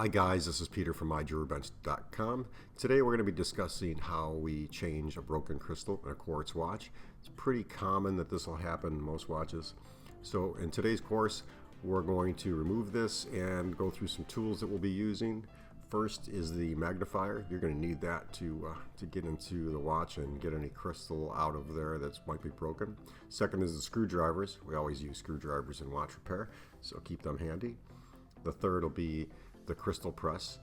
Hi guys, this is Peter from myjewelrybench.com. Today we're going to be discussing how we change a broken crystal in a quartz watch. It's pretty common that this will happen in most watches. So in today's course we're going to remove this and go through some tools that we'll be using. First is the magnifier. You're going to need that to get into the watch and get any crystal out of there that might be broken. Second is the screwdrivers. We always use screwdrivers in watch repair, so keep them handy. The third will be the crystal press.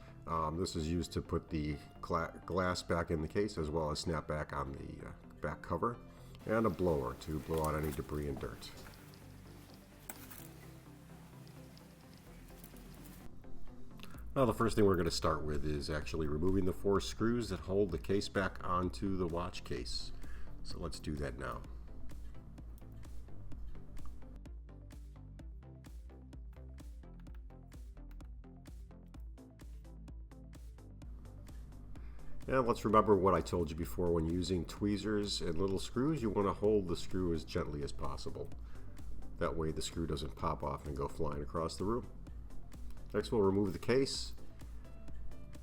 This is used to put the glass back in the case as well as snap back on the back cover, and a blower to blow out any debris and dirt. Now the first thing we're going to start with is actually removing the 4 screws that hold the case back onto the watch case. So let's do that now. And let's remember what I told you before: when using tweezers and little screws, you want to hold the screw as gently as possible. That way the screw doesn't pop off and go flying across the room. Next we'll remove the case.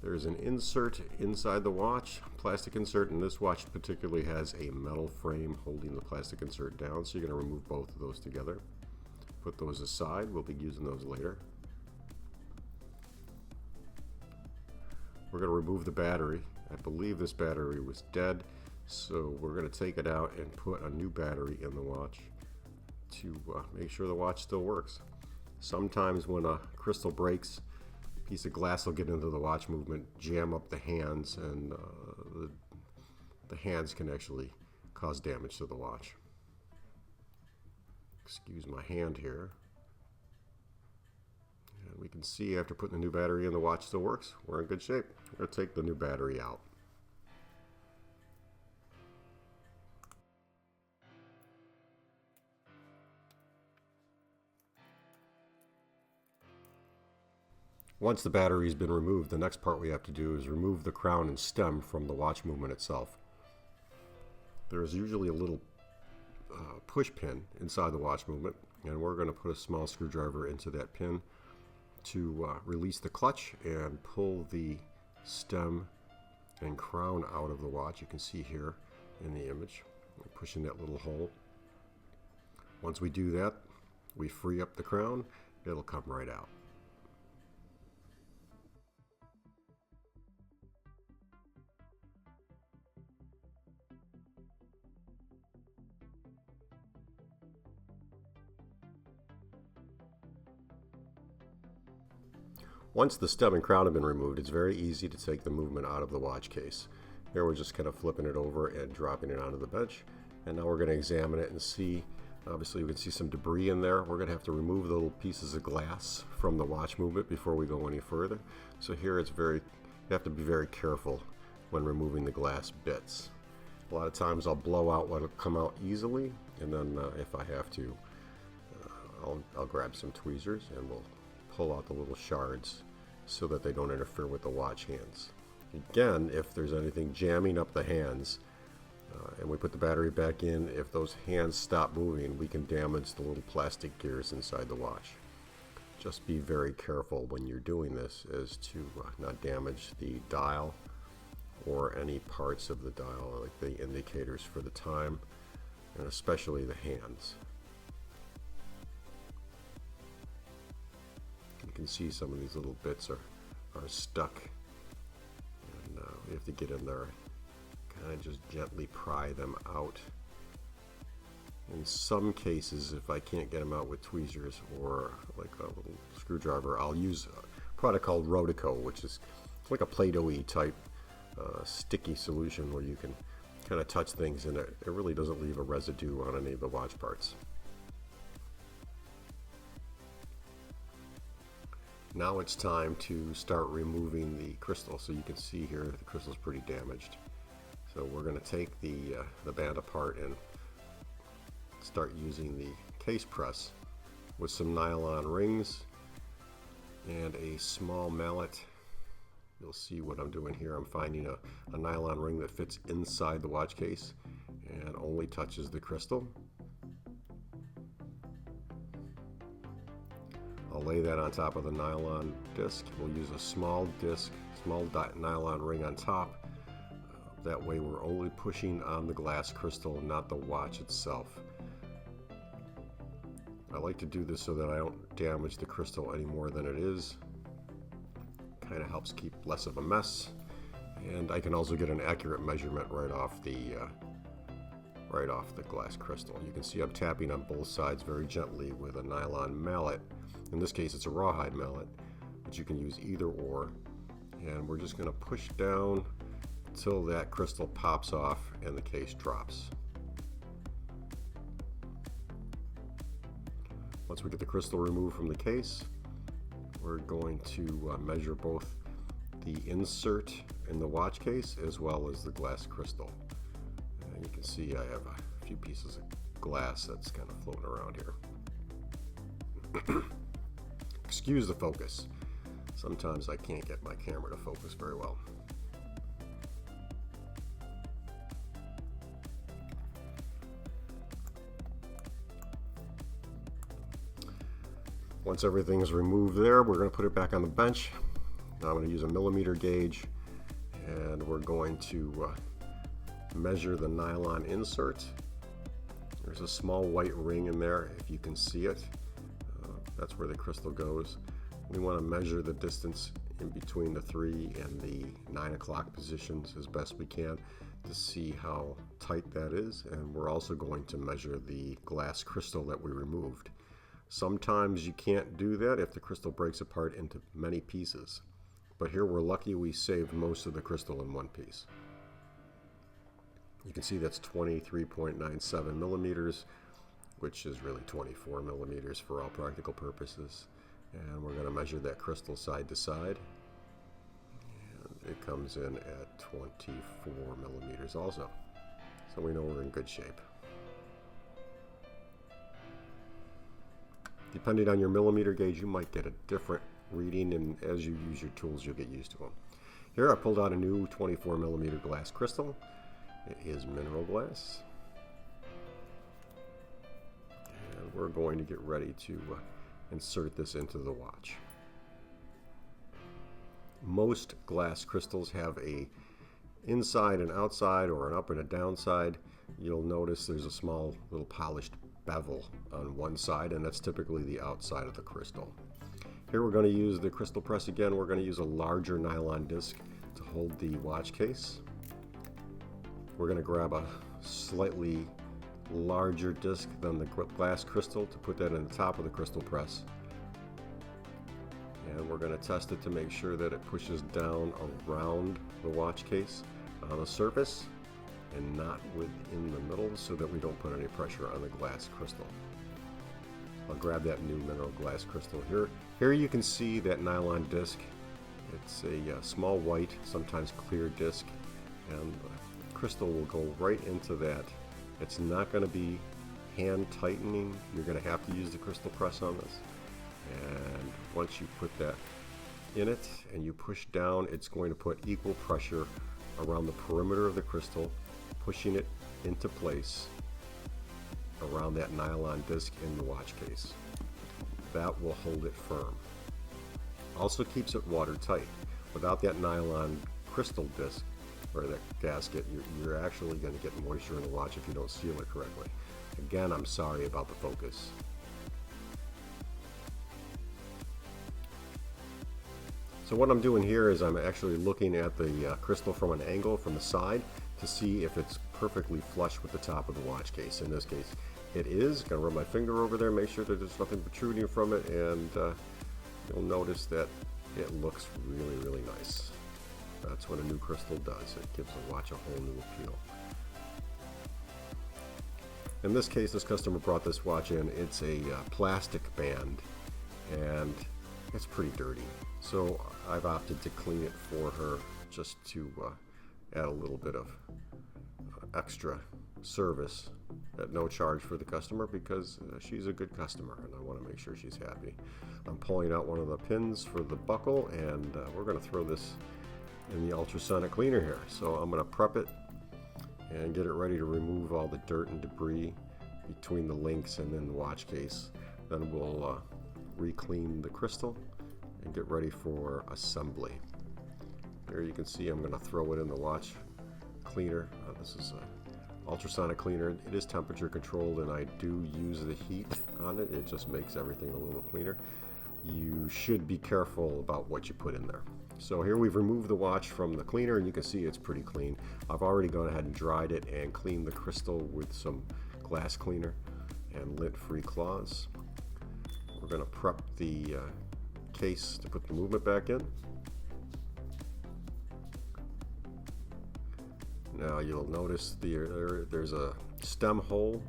There's an insert inside the watch, plastic insert, and this watch particularly has a metal frame holding the plastic insert down, so you're going to remove both of those together. Put those aside, we'll be using those later. We're going to remove the battery. I believe this battery was dead, so we're going to take it out and put a new battery in the watch to make sure the watch still works. Sometimes when a crystal breaks, a piece of glass will get into the watch movement, jam up the hands, and the hands can actually cause damage to the watch. Excuse my hand here. And we can see after putting the new battery in, the watch still works. We're in good shape. We're going to take the new battery out. Once the battery has been removed, the next part we have to do is remove the crown and stem from the watch movement itself. There is usually a little push pin inside the watch movement, and we're going to put a small screwdriver into that pin to release the clutch and pull the stem and crown out of the watch. You can see here in the image, we're pushing that little hole. Once we do that, we free up the crown, it'll come right out. Once the stem and crown have been removed, it's very easy to take the movement out of the watch case. Here we're just kind of flipping it over and dropping it onto the bench. And now we're going to examine it and see, obviously we can see some debris in there. We're going to have to remove the little pieces of glass from the watch movement before we go any further. So here you have to be very careful when removing the glass bits. A lot of times I'll blow out what'll come out easily, and then if I have to, I'll grab some tweezers and we'll pull out the little shards so that they don't interfere with the watch hands. Again, if there's anything jamming up the hands and we put the battery back in, if those hands stop moving, we can damage the little plastic gears inside the watch. Just be very careful when you're doing this as to not damage the dial or any parts of the dial, like the indicators for the time, and especially the hands. You can see some of these little bits are stuck, and we have to get in there, kind of just gently pry them out. In some cases, if I can't get them out with tweezers or like a little screwdriver, I'll use a product called Rodico, which is like a Play-Doh-y type sticky solution where you can kind of touch things and it really doesn't leave a residue on any of the watch parts. Now it's time to start removing the crystal. So you can see here the crystal is pretty damaged. So we're going to take the band apart and start using the case press with some nylon rings and a small mallet. You'll see what I'm doing here. I'm finding a nylon ring that fits inside the watch case and only touches the crystal. I'll lay that on top of the nylon disc. We'll use a small disc, small nylon ring on top. That way we're only pushing on the glass crystal, not the watch itself. I like to do this so that I don't damage the crystal any more than it is. Kind of helps keep less of a mess. And I can also get an accurate measurement right off the glass crystal. You can see I'm tapping on both sides very gently with a nylon mallet. In this case it's a rawhide mallet, but you can use either or. And we're just going to push down until that crystal pops off and the case drops. Once we get the crystal removed from the case, we're going to measure both the insert in the watch case as well as the glass crystal. And you can see I have a few pieces of glass that's kind of floating around here. Excuse the focus. Sometimes I can't get my camera to focus very well. Once everything is removed there, we're going to put it back on the bench. Now I'm going to use a millimeter gauge, and we're going to measure the nylon insert. There's a small white ring in there, if you can see it. That's where the crystal goes. We want to measure the distance in between the 3 and the 9 o'clock positions as best we can to see how tight that is. And we're also going to measure the glass crystal that we removed. Sometimes you can't do that if the crystal breaks apart into many pieces. But here we're lucky we saved most of the crystal in one piece. You can see that's 23.97 millimeters, which is really 24 millimeters for all practical purposes. And we're going to measure that crystal side to side. And it comes in at 24 millimeters also. So we know we're in good shape. Depending on your millimeter gauge, you might get a different reading, and as you use your tools, you'll get used to them. Here I pulled out a new 24 millimeter glass crystal. It is mineral glass. And we're going to get ready to insert this into the watch. Most glass crystals have a inside and outside, or an up and a down side. You'll notice there's a small little polished bevel on one side, and that's typically the outside of the crystal. Here we're going to use the crystal press again. We're going to use a larger nylon disc to hold the watch case. We're going to grab a slightly larger disc than the glass crystal to put that in the top of the crystal press. And we're going to test it to make sure that it pushes down around the watch case on the surface and not within the middle, so that we don't put any pressure on the glass crystal. I'll grab that new mineral glass crystal here. Here you can see that nylon disc. It's a small white, sometimes clear disc, and the crystal will go right into that. It's not going to be hand tightening. You're going to have to use the crystal press on this. And once you put that in it and you push down, it's going to put equal pressure around the perimeter of the crystal, pushing it into place around that nylon disc in the watch case. That will hold it firm. Also keeps it watertight. Without that nylon crystal disc or that gasket, you're actually going to get moisture in the watch if you don't seal it correctly. Again, I'm sorry about the focus. So what I'm doing here is I'm actually looking at the crystal from an angle from the side to see if it's perfectly flush with the top of the watch case. In this case, it is. Gonna run my finger over there, make sure that there's nothing protruding from it, and you'll notice that it looks really, really nice. That's what a new crystal does. It gives the watch a whole new appeal. In this case, this customer brought this watch in. It's a plastic band, and it's pretty dirty. So I've opted to clean it for her, just to add a little bit of extra service at no charge for the customer, because she's a good customer and I want to make sure she's happy. I'm pulling out one of the pins for the buckle, and we're going to throw this in the ultrasonic cleaner here. So I'm going to prep it and get it ready to remove all the dirt and debris between the links and then the watch case. Then we'll re-clean the crystal, and get ready for assembly. Here you can see I'm going to throw it in the watch cleaner. This is a ultrasonic cleaner. It is temperature controlled, and I do use the heat on it. It just makes everything a little cleaner. You should be careful about what you put in there. So here we've removed the watch from the cleaner, and you can see it's pretty clean. I've already gone ahead and dried it and cleaned the crystal with some glass cleaner and lint-free cloths. We're going to prep the case to put the movement back in. Now you'll notice there's a stem hole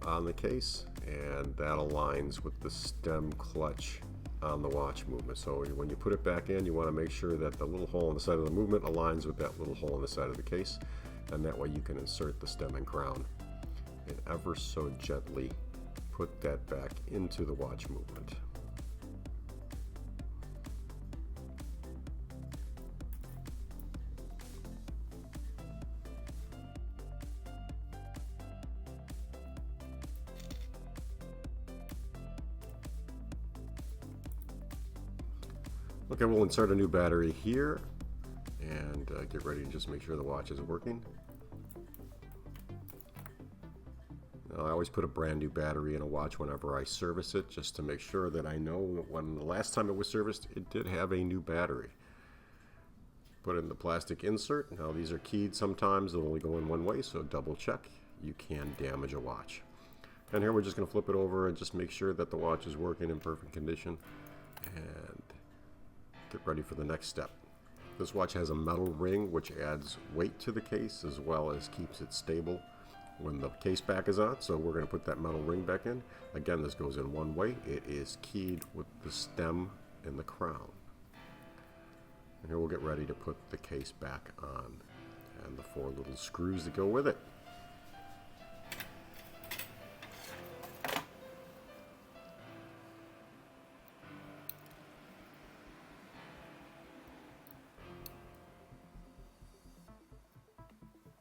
on the case, and that aligns with the stem clutch on the watch movement. So when you put it back in, you want to make sure that the little hole on the side of the movement aligns with that little hole on the side of the case, and that way you can insert the stem and crown and ever so gently put that back into the watch movement. Okay, we'll insert a new battery here and get ready to just make sure the watch is working. Now, I always put a brand new battery in a watch whenever I service it, just to make sure that I know that when the last time it was serviced, it did have a new battery. Put in the plastic insert. Now these are keyed sometimes, they'll only go in one way, so double check. You can damage a watch. And here we're just going to flip it over and just make sure that the watch is working in perfect condition, and get ready for the next step. This watch has a metal ring which adds weight to the case as well as keeps it stable when the case back is on. So we're going to put that metal ring back in. Again, this goes in one way. It is keyed with the stem and the crown. And here we'll get ready to put the case back on and the 4 little screws that go with it.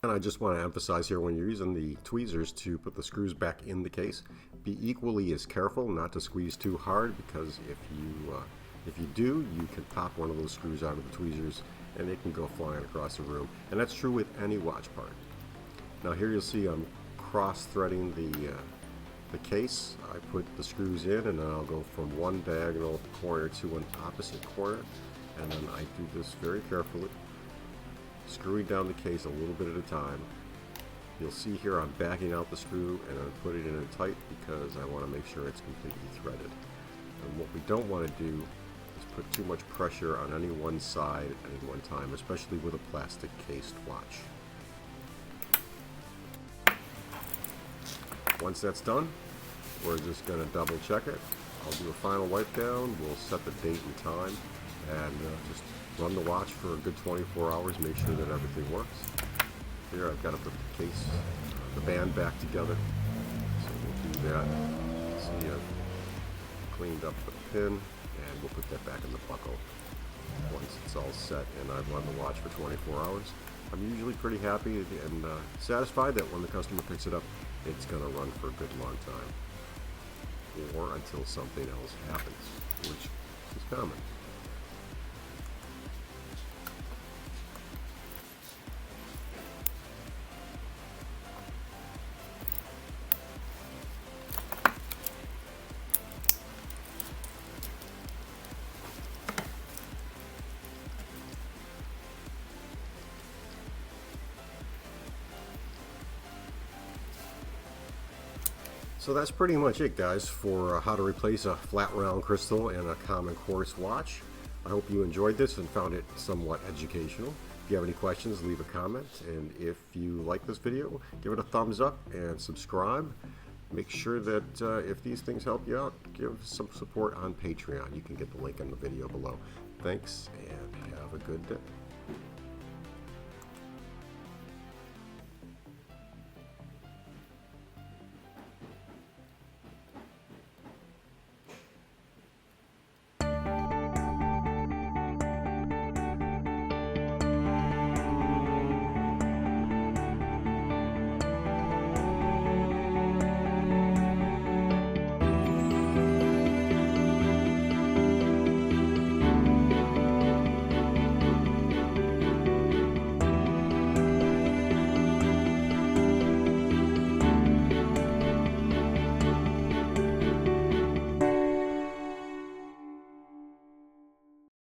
And I just want to emphasize here, when you're using the tweezers to put the screws back in the case, be equally as careful not to squeeze too hard, because if you do, you can pop one of those screws out of the tweezers and it can go flying across the room. And that's true with any watch part. Now here you'll see I'm cross-threading the case. I put the screws in, and then I'll go from one diagonal corner to an opposite corner, and then I do this very carefully, screwing down the case a little bit at a time. You'll see here I'm backing out the screw and I'm putting it in tight because I want to make sure it's completely threaded. And what we don't want to do is put too much pressure on any one side at any one time, especially with a plastic cased watch. Once that's done, we're just going to double check it. I'll do a final wipe down. We'll set the date and time, and just run the watch for a good 24 hours, make sure that everything works. Here I've got to put the case, the band back together. So we'll do that. See, I've cleaned up the pin, and we'll put that back in the buckle once it's all set and I've run the watch for 24 hours. I'm usually pretty happy and satisfied that when the customer picks it up, it's going to run for a good long time, or until something else happens, which is common. So that's pretty much it, guys, for how to replace a flat round crystal and a common quartz watch. I hope you enjoyed this and found it somewhat educational. If you have any questions, leave a comment, and if you like this video, give it a thumbs up and subscribe. Make sure that if these things help you out, give some support on Patreon. You can get the link in the video below. Thanks, and have a good day.